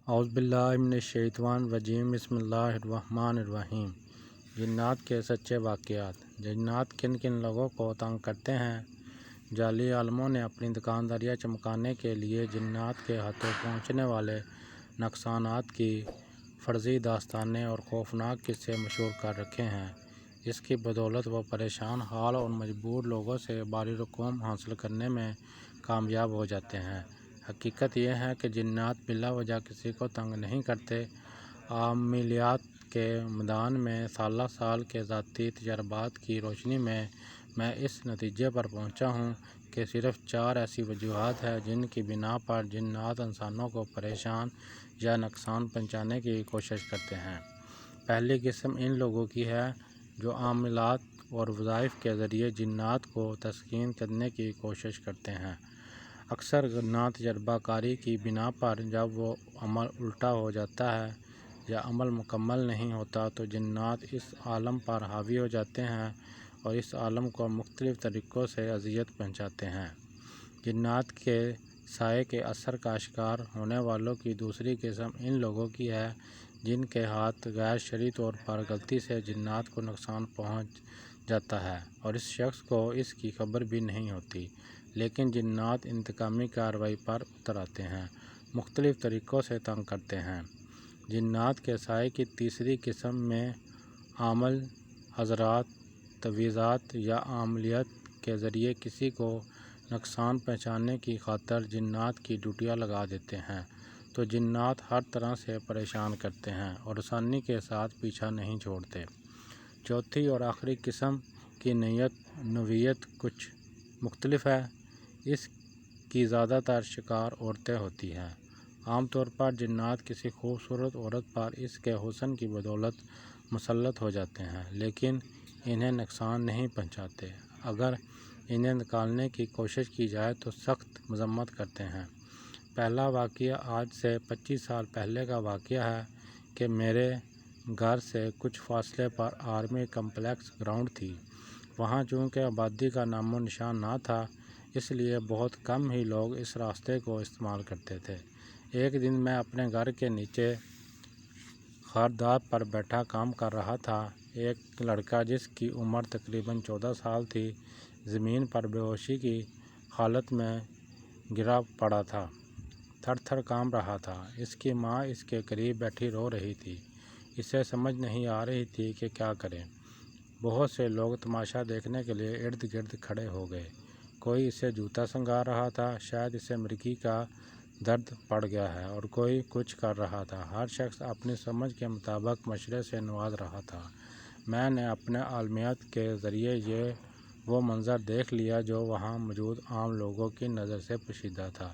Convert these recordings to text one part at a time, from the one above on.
اعوذ باللہ من الشیطان الرجیم بسم اللہ الرحمن الرحیم۔ جنات کے سچے واقعات۔ جنات کن کن لوگوں کو تنگ کرتے ہیں؟ جعلی عالموں نے اپنی دکانداریاں چمکانے کے لیے جنات کے ہاتھوں پہنچنے والے نقصانات کی فرضی داستانیں اور خوفناک قصے مشہور کر رکھے ہیں۔ اس کی بدولت وہ پریشان حال اور مجبور لوگوں سے باری رقوم حاصل کرنے میں کامیاب ہو جاتے ہیں۔ حقیقت یہ ہے کہ جنات بلا وجہ کسی کو تنگ نہیں کرتے۔ عملیات کے میدان میں سالہ سال کے ذاتی تجربات کی روشنی میں اس نتیجے پر پہنچا ہوں کہ صرف 4 ایسی وجوہات ہیں جن کی بنا پر جنات انسانوں کو پریشان یا نقصان پہنچانے کی کوشش کرتے ہیں۔ پہلی قسم ان لوگوں کی ہے جو عملیات اور وظائف کے ذریعے جنات کو تسکین کرنے کی کوشش کرتے ہیں۔ اکثر ناتجربہ کاری کی بنا پر جب وہ عمل الٹا ہو جاتا ہے یا عمل مکمل نہیں ہوتا تو جنات اس عالم پر حاوی ہو جاتے ہیں اور اس عالم کو مختلف طریقوں سے اذیت پہنچاتے ہیں۔ جنات کے سائے کے اثر کا شکار ہونے والوں کی دوسری قسم ان لوگوں کی ہے جن کے ہاتھ غیر شرعی طور پر غلطی سے جنات کو نقصان پہنچ جاتا ہے اور اس شخص کو اس کی خبر بھی نہیں ہوتی، لیکن جنات انتقامی کارروائی پر اتر آتے ہیں، مختلف طریقوں سے تنگ کرتے ہیں۔ جنات کے سائے کی تیسری قسم میں عمل، حضرات، تعویذات یا عملیات کے ذریعے کسی کو نقصان پہنچانے کی خاطر جنات کی ڈیوٹیاں لگا دیتے ہیں تو جنات ہر طرح سے پریشان کرتے ہیں اور آسانی کے ساتھ پیچھا نہیں چھوڑتے۔ چوتھی اور آخری قسم کی نوعیت کچھ مختلف ہے۔ اس کی زیادہ تر شکار عورتیں ہوتی ہیں۔ عام طور پر جنات کسی خوبصورت عورت پر اس کے حسن کی بدولت مسلط ہو جاتے ہیں لیکن انہیں نقصان نہیں پہنچاتے۔ اگر انہیں نکالنے کی کوشش کی جائے تو سخت مذمت کرتے ہیں۔ پہلا واقعہ آج سے 25 سال پہلے کا واقعہ ہے کہ میرے گھر سے کچھ فاصلے پر آرمی کمپلیکس گراؤنڈ تھی۔ وہاں چونکہ آبادی کا نام و نشان نہ تھا اس لیے بہت کم ہی لوگ اس راستے کو استعمال کرتے تھے۔ ایک دن میں اپنے گھر کے نیچے خاردار پر بیٹھا کام کر رہا تھا۔ ایک لڑکا جس کی عمر تقریباً 14 سال تھی زمین پر بے ہوشی کی حالت میں گرا پڑا تھا، تھر تھر کانپ رہا تھا۔ اس کی ماں اس کے قریب بیٹھی رو رہی تھی۔ اسے سمجھ نہیں آ رہی تھی کہ کیا کرے۔ بہت سے لوگ تماشا دیکھنے کے لیے ارد گرد کھڑے ہو گئے۔ کوئی اسے جوتا سنگھار رہا تھا، شاید اسے مرگی کا درد پڑ گیا ہے، اور کوئی کچھ کر رہا تھا۔ ہر شخص اپنی سمجھ کے مطابق مشورے سے نواز رہا تھا۔ میں نے اپنے عملیات کے ذریعے وہ منظر دیکھ لیا جو وہاں موجود عام لوگوں کی نظر سے پوشیدہ تھا۔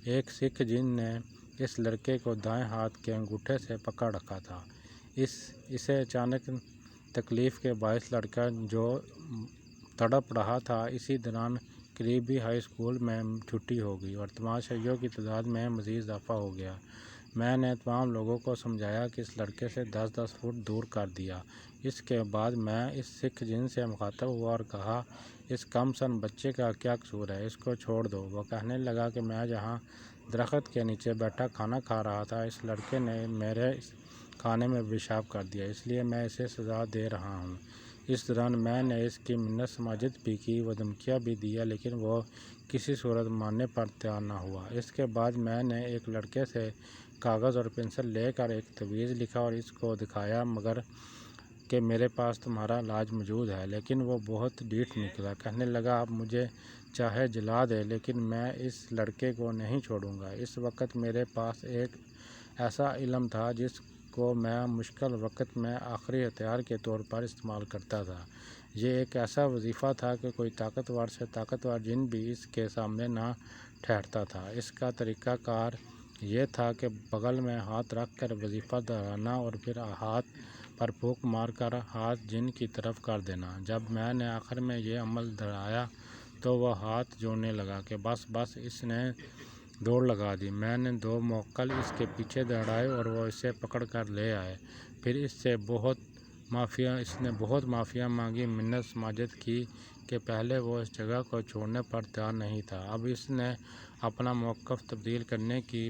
ایک سکھ جن نے اس لڑکے کو دائیں ہاتھ کے انگوٹھے سے پکڑ رکھا تھا۔ اسے اچانک تکلیف کے باعث لڑکا جو تڑپ رہا تھا۔ اسی دوران قریبی ہائی اسکول میں چھٹی ہو گئی اور تماشائیوں کی تعداد میں مزید اضافہ ہو گیا۔ میں نے تمام لوگوں کو سمجھایا کہ اس لڑکے سے 10-10 فٹ دور کر دیا۔ اس کے بعد میں اس سکھ جن سے مخاطب ہوا اور کہا، اس کم سن بچے کا کیا قصور ہے، اس کو چھوڑ دو۔ وہ کہنے لگا کہ میں جہاں درخت کے نیچے بیٹھا کھانا کھا رہا تھا اس لڑکے نے میرے کھانے میں پیشاب کر دیا، اس لیے میں اسے سزا دے رہا ہوں۔ اس دوران میں نے اس کی منت سماجت بھی کی، وہ دھمکیاں بھی دیا لیکن وہ کسی صورت ماننے پر تیار نہ ہوا۔ اس کے بعد میں نے ایک لڑکے سے کاغذ اور پنسل لے کر ایک تعویذ لکھا اور اس کو دکھایا مگر کہ میرے پاس تمہارا علاج موجود ہے، لیکن وہ بہت ڈھیٹ نکلا۔ کہنے لگا، آپ مجھے چاہے جلا دیں لیکن میں اس لڑکے کو نہیں چھوڑوں گا۔ اس وقت میرے پاس ایک ایسا علم تھا جس کو میں مشکل وقت میں آخری ہتھیار کے طور پر استعمال کرتا تھا۔ یہ ایک ایسا وظیفہ تھا کہ کوئی طاقتور سے طاقتور جن بھی اس کے سامنے نہ ٹھہرتا تھا۔ اس کا طریقہ کار یہ تھا کہ بغل میں ہاتھ رکھ کر وظیفہ دہرانا اور پھر ہاتھ پر پھونک مار کر ہاتھ جن کی طرف کر دینا۔ جب میں نے آخر میں یہ عمل دہرایا تو وہ ہاتھ جوڑنے لگا کہ بس بس، اس نے دوڑ لگا دی۔ میں نے 2 موکل اس کے پیچھے دوڑائے اور وہ اسے پکڑ کر لے آئے۔ پھر اس نے بہت معافیاں مانگی، منت سماجت کی کہ پہلے وہ اس جگہ کو چھوڑنے پر تیار نہیں تھا۔ اب اس نے اپنا موقف تبدیل کرنے کی